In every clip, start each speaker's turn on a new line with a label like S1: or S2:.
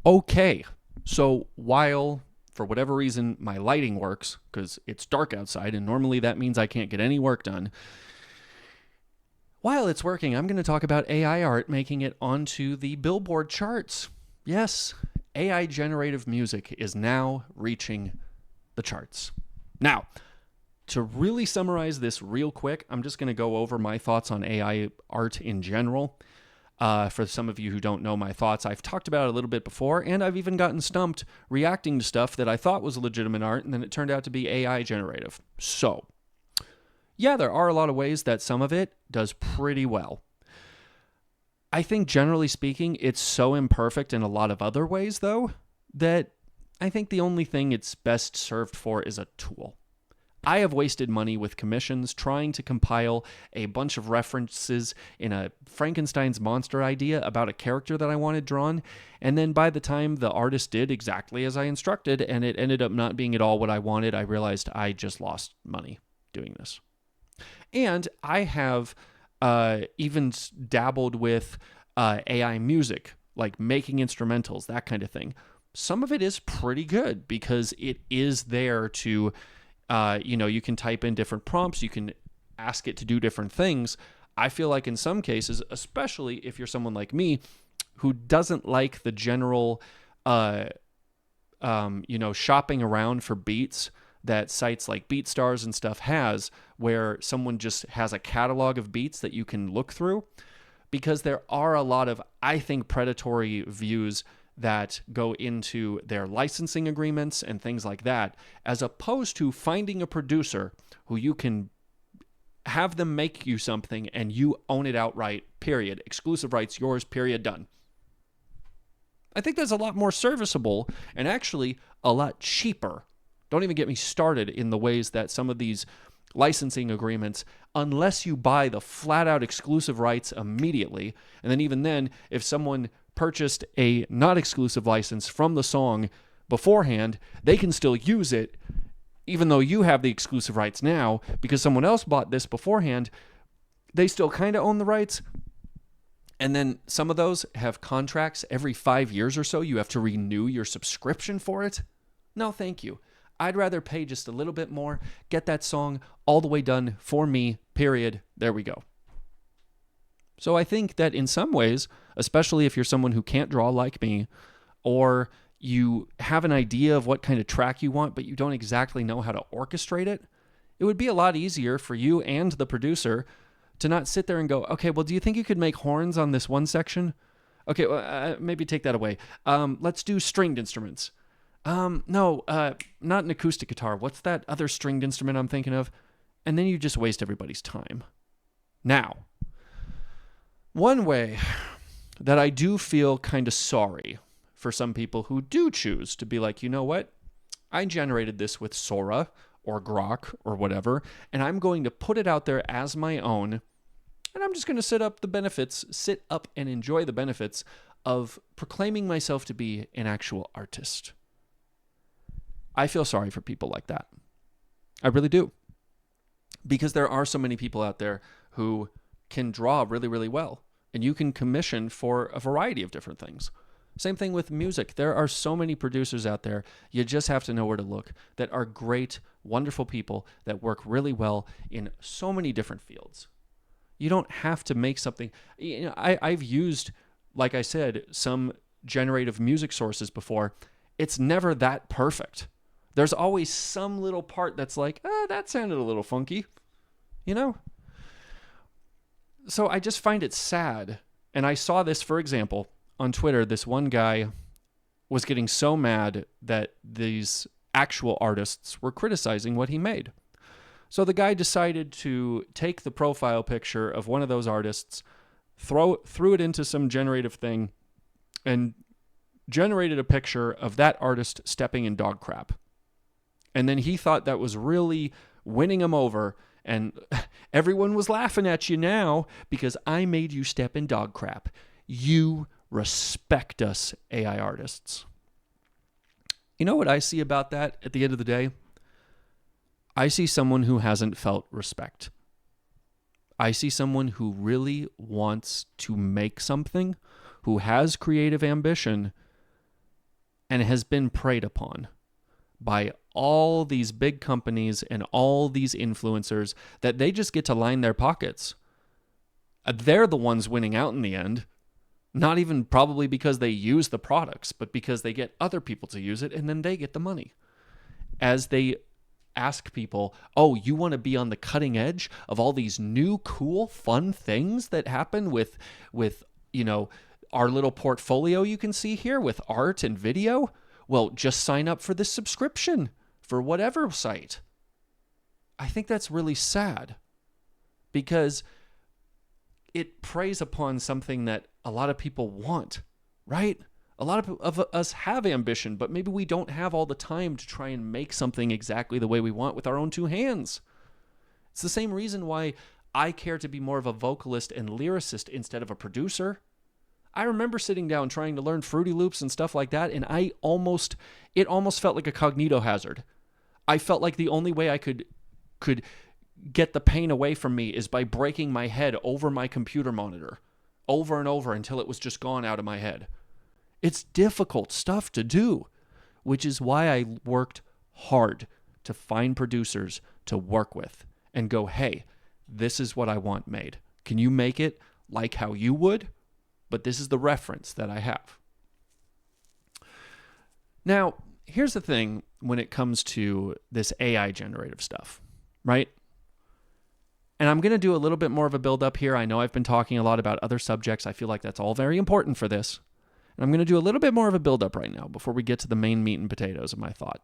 S1: Okay, so while for whatever reason my lighting works because it's dark outside and normally that means I can't get any work done, while it's working, I'm going to talk about AI art making it onto the Billboard charts. Yes, AI generative music is now reaching the charts. Now, to really summarize this real quick, I'm just going to go over my thoughts on AI art in general. For some of you who don't know my thoughts, I've talked about it a little bit before, and I've even gotten stumped reacting to stuff that I thought was legitimate art, and then it turned out to be AI generative. So, yeah, there are a lot of ways that some of it does pretty well. I think generally speaking, it's so imperfect in a lot of other ways, though, that I think the only thing it's best served for is a tool. I have wasted money with commissions trying to compile a bunch of references in a Frankenstein's monster idea about a character that I wanted drawn, and then by the time the artist did exactly as I instructed and it ended up not being at all what I wanted, I realized I just lost money doing this. And I have even dabbled with AI music, like making instrumentals, that kind of thing. Some of it is pretty good because it is there to, you can type in different prompts, you can ask it to do different things. I feel like in some cases, especially if you're someone like me who doesn't like the general, shopping around for beats that sites like BeatStars and stuff has, where someone just has a catalog of beats that you can look through, because there are a lot of, I think, predatory views that go into their licensing agreements and things like that, as opposed to finding a producer who you can have them make you something and you own it outright, period. Exclusive rights, yours, period, done. I think that's a lot more serviceable and actually a lot cheaper. Don't even get me started in the ways that some of these licensing agreements, unless you buy the flat out exclusive rights immediately, and then even then, if someone purchased a not exclusive license from the song beforehand, they can still use it even though you have the exclusive rights now because someone else bought this beforehand. They still kind of own the rights. And then some of those have contracts every 5 years or so. You have to renew your subscription for it. No, thank you. I'd rather pay just a little bit more, get that song all the way done for me, period. There we go. So I think that in some ways, especially if you're someone who can't draw like me, or you have an idea of what kind of track you want, but you don't exactly know how to orchestrate it, it would be a lot easier for you and the producer to not sit there and go, okay, well, do you think you could make horns on this one section? Okay, well, maybe take that away. Let's do stringed instruments. No, not an acoustic guitar. What's that other stringed instrument I'm thinking of? And then you just waste everybody's time. Now, one way that I do feel kind of sorry for some people who do choose to be like, you know what? I generated this with Sora or Grok or whatever, and I'm going to put it out there as my own, and I'm just going to sit up and enjoy the benefits of proclaiming myself to be an actual artist. I feel sorry for people like that. I really do. Because there are so many people out there who can draw really, really well. And you can commission for a variety of different things. Same thing with music. There are so many producers out there. You just have to know where to look that are great, wonderful people that work really well in so many different fields. You don't have to make something. I've used, like I said, some generative music sources before. It's never that perfect. There's always some little part that's like, that sounded a little funky, So I just find it sad. And I saw this, for example, on Twitter. This one guy was getting so mad that these actual artists were criticizing what he made. So the guy decided to take the profile picture of one of those artists, threw it into some generative thing, and generated a picture of that artist stepping in dog crap. And then he thought that was really winning him over. And everyone was laughing at you now because I made you step in dog crap. You respect us, AI artists. You know what I see about that at the end of the day? I see someone who hasn't felt respect. I see someone who really wants to make something, who has creative ambition, and has been preyed upon by all these big companies and all these influencers that they just get to line their pockets. They're the ones winning out in the end, not even probably because they use the products, but because they get other people to use it and then they get the money. As they ask people, oh, you want to be on the cutting edge of all these new, cool, fun things that happen with our little portfolio you can see here with art and video? Well, just sign up for this subscription for whatever site. I think that's really sad because it preys upon something that a lot of people want, right? A lot of us have ambition, but maybe we don't have all the time to try and make something exactly the way we want with our own two hands. It's the same reason why I care to be more of a vocalist and lyricist instead of a producer. I remember sitting down trying to learn Fruity Loops and stuff like that, and it almost felt like a cognito hazard. I felt like the only way I could get the pain away from me is by breaking my head over my computer monitor over and over until it was just gone out of my head. It's difficult stuff to do, which is why I worked hard to find producers to work with and go, hey, this is what I want made. Can you make it like how you would? But this is the reference that I have. Now, here's the thing when it comes to this AI generative stuff, right? And I'm going to do a little bit more of a build up here. I know I've been talking a lot about other subjects. I feel like that's all very important for this. And I'm going to do a little bit more of a build up right now before we get to the main meat and potatoes of my thought.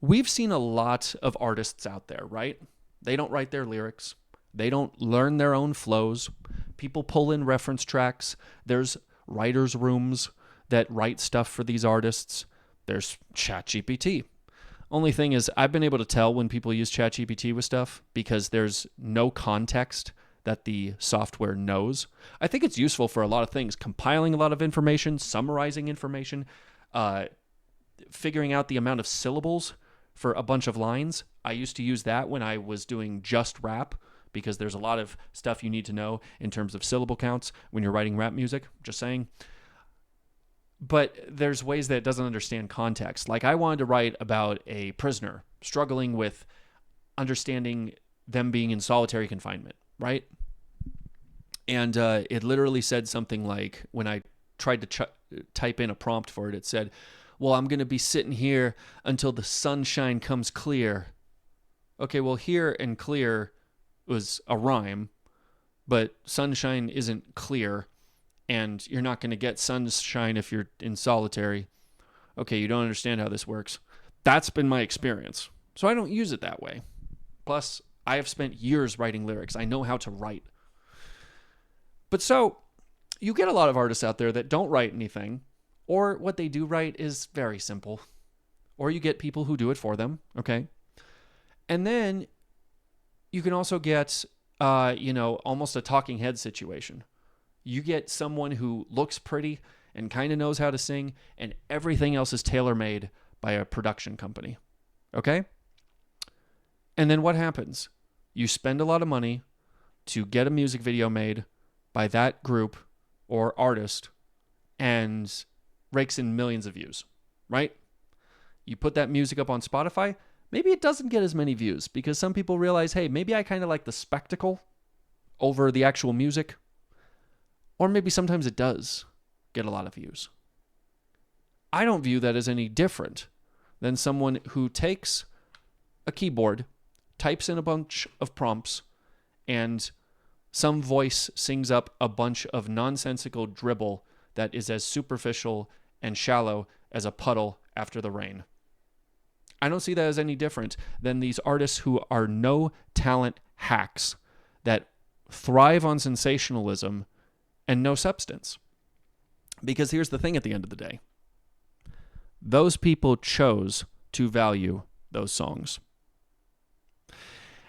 S1: We've seen a lot of artists out there, right? They don't write their lyrics. They don't learn their own flows. People pull in reference tracks. There's writers' rooms that write stuff for these artists. There's ChatGPT. Only thing is, I've been able to tell when people use ChatGPT with stuff because there's no context that the software knows. I think it's useful for a lot of things, compiling a lot of information, summarizing information, figuring out the amount of syllables for a bunch of lines. I used to use that when I was doing just rap because there's a lot of stuff you need to know in terms of syllable counts when you're writing rap music, just saying. But there's ways that it doesn't understand context. Like I wanted to write about a prisoner struggling with understanding them being in solitary confinement, right? And it literally said something like, when I tried to type in a prompt for it, it said, well, I'm going to be sitting here until the sunshine comes clear. Okay, well, here and clear was a rhyme, but sunshine isn't clear, and you're not going to get sunshine if you're in solitary. Okay, you don't understand how this works. That's been my experience. So I don't use it that way. Plus, I have spent years writing lyrics. I know how to write. But so, you get a lot of artists out there that don't write anything, or what they do write is very simple. Or you get people who do it for them, okay? And then you can also get, almost a talking head situation. You get someone who looks pretty and kind of knows how to sing, and everything else is tailor-made by a production company, okay? And then what happens? You spend a lot of money to get a music video made by that group or artist and rakes in millions of views, right? You put that music up on Spotify, maybe it doesn't get as many views because some people realize, hey, maybe I kind of like the spectacle over the actual music. Or maybe sometimes it does get a lot of views. I don't view that as any different than someone who takes a keyboard, types in a bunch of prompts, and some voice sings up a bunch of nonsensical dribble that is as superficial and shallow as a puddle after the rain. I don't see that as any different than these artists who are no talent hacks that thrive on sensationalism and no substance. Because here's the thing at the end of the day. Those people chose to value those songs.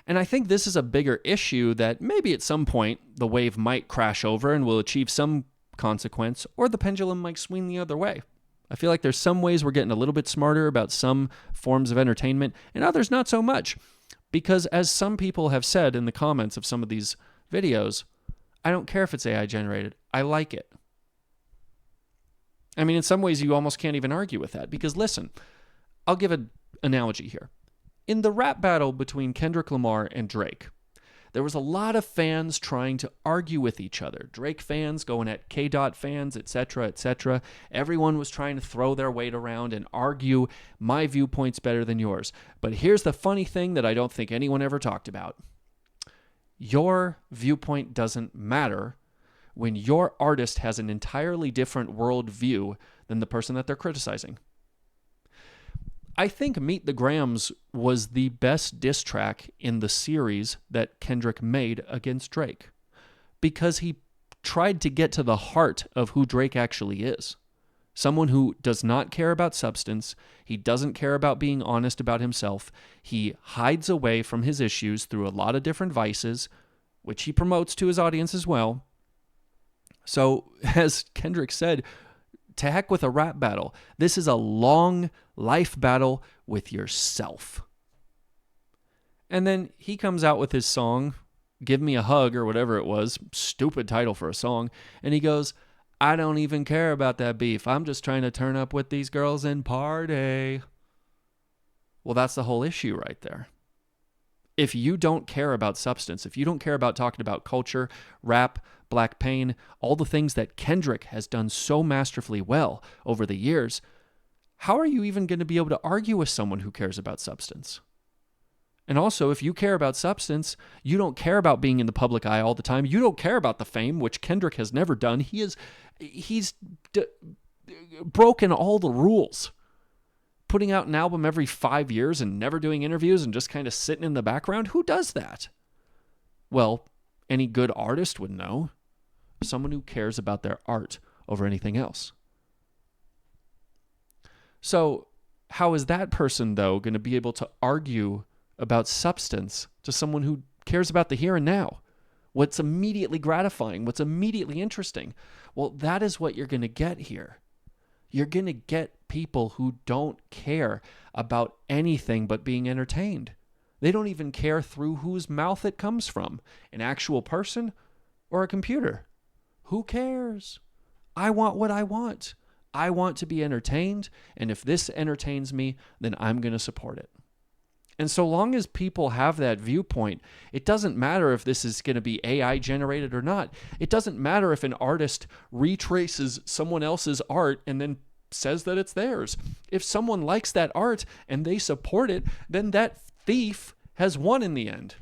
S1: And I think this is a bigger issue that maybe at some point the wave might crash over and will achieve some consequence, or the pendulum might swing the other way. I feel like there's some ways we're getting a little bit smarter about some forms of entertainment, and others not so much. Because as some people have said in the comments of some of these videos, I don't care if it's AI generated. I like it. I mean, in some ways, you almost can't even argue with that because listen, I'll give an analogy here. In the rap battle between Kendrick Lamar and Drake, there was a lot of fans trying to argue with each other. Drake fans going at K-Dot fans, etc., etc. Everyone was trying to throw their weight around and argue my viewpoint's better than yours. But here's the funny thing that I don't think anyone ever talked about. Your viewpoint doesn't matter when your artist has an entirely different worldview than the person that they're criticizing. I think Meet the Grams was the best diss track in the series that Kendrick made against Drake because he tried to get to the heart of who Drake actually is. Someone who does not care about substance. He doesn't care about being honest about himself. He hides away from his issues through a lot of different vices, which he promotes to his audience as well. So, as Kendrick said, to heck with a rap battle. This is a long life battle with yourself. And then he comes out with his song, Give Me a Hug, or whatever it was. Stupid title for a song. And he goes, I don't even care about that beef. I'm just trying to turn up with these girls and party. Well, that's the whole issue right there. If you don't care about substance, if you don't care about talking about culture, rap, Black Pain, all the things that Kendrick has done so masterfully well over the years, how are you even going to be able to argue with someone who cares about substance? And also, if you care about substance, you don't care about being in the public eye all the time. You don't care about the fame, which Kendrick has never done. He's broken all the rules. Putting out an album every 5 years and never doing interviews and just kind of sitting in the background? Who does that? Well, any good artist would know. Someone who cares about their art over anything else. So, how is that person, though, going to be able to argue about substance to someone who cares about the here and now? What's immediately gratifying? What's immediately interesting? Well, that is what you're going to get here. You're going to get people who don't care about anything but being entertained. They don't even care through whose mouth it comes from, an actual person or a computer. Who cares? I want what I want. I want to be entertained, and if this entertains me, then I'm going to support it. And so long as people have that viewpoint, it doesn't matter if this is going to be AI generated or not. It doesn't matter if an artist retraces someone else's art and then says that it's theirs. If someone likes that art and they support it, then that thief has won in the end.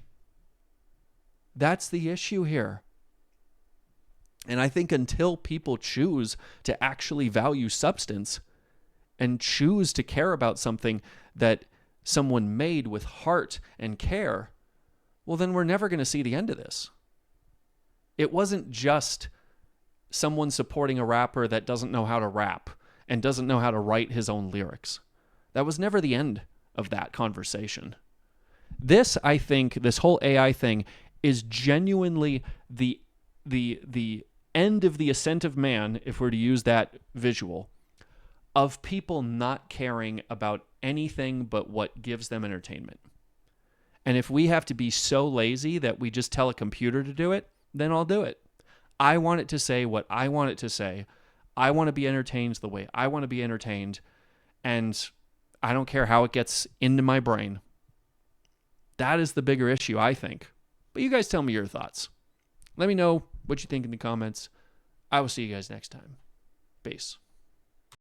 S1: That's the issue here. And I think until people choose to actually value substance and choose to care about something that someone made with heart and care, well, then we're never going to see the end of this. It wasn't just someone supporting a rapper that doesn't know how to rap and doesn't know how to write his own lyrics. That was never the end of that conversation. This, I think, this whole AI thing is genuinely the end of the ascent of man, if we're to use that visual, of people not caring about anything but what gives them entertainment. And if we have to be so lazy that we just tell a computer to do it, then I'll do it. I want it to say what I want it to say. I want to be entertained the way I want to be entertained, and I don't care how it gets into my brain. That is the bigger issue, I think. But you guys tell me your thoughts. Let me know what you think in the comments. I will see you guys next time. Peace.